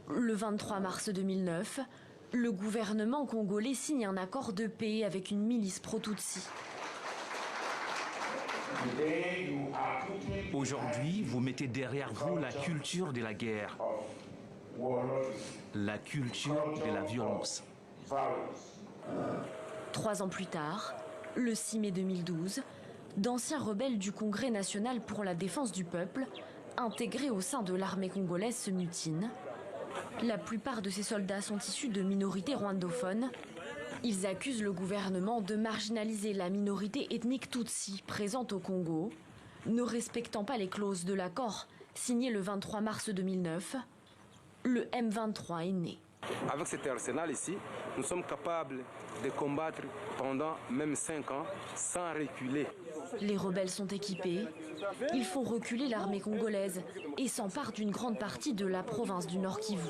Le 23 mars 2009, le gouvernement congolais signe un accord de paix avec une milice pro-Tutsi. Aujourd'hui, vous mettez derrière vous la culture de la guerre, la culture de la violence. 3 ans plus tard, le 6 mai 2012, d'anciens rebelles du Congrès national pour la défense du peuple, intégrés au sein de l'armée congolaise, se mutinent. La plupart de ces soldats sont issus de minorités rwandophones. Ils accusent le gouvernement de marginaliser la minorité ethnique Tutsi présente au Congo, ne respectant pas les clauses de l'accord signé le 23 mars 2009. Le M23 est né. Avec cet arsenal ici, nous sommes capables de combattre pendant même 5 ans sans reculer. Les rebelles sont équipés. Ils font reculer l'armée congolaise et s'emparent d'une grande partie de la province du Nord Kivu.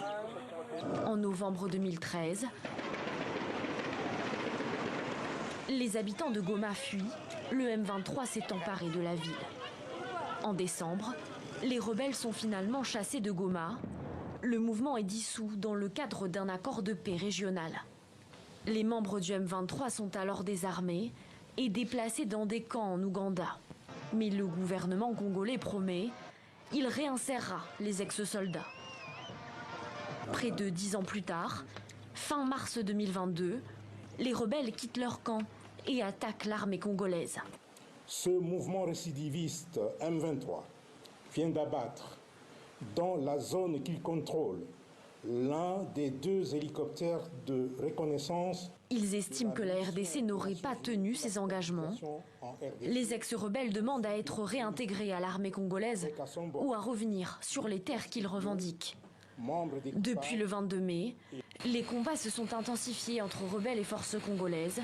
En novembre 2013, les habitants de Goma fuient. Le M23 s'est emparé de la ville. En décembre, les rebelles sont finalement chassés de Goma. Le mouvement est dissous dans le cadre d'un accord de paix régional. Les membres du M23 sont alors désarmés et déplacés dans des camps en Ouganda. Mais le gouvernement congolais promet, il réinsérera les ex-soldats. Près de 10 ans plus tard, fin mars 2022, les rebelles quittent leur camp et attaquent l'armée congolaise. Ce mouvement récidiviste M23 vient d'abattre dans la zone qu'il contrôle l'un des 2 hélicoptères de reconnaissance. Ils estiment que la RDC n'aurait pas tenu ses engagements. Les ex-rebelles demandent à être réintégrés à l'armée congolaise ou à revenir sur les terres qu'ils revendiquent. Depuis le 22 mai, les combats se sont intensifiés entre rebelles et forces congolaises.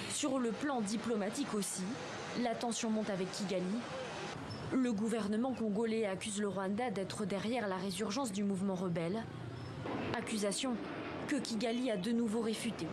Sur le plan diplomatique aussi, la tension monte avec Kigali. Le gouvernement congolais accuse le Rwanda d'être derrière la résurgence du mouvement rebelle. Accusation que Kigali a de nouveau réfutée.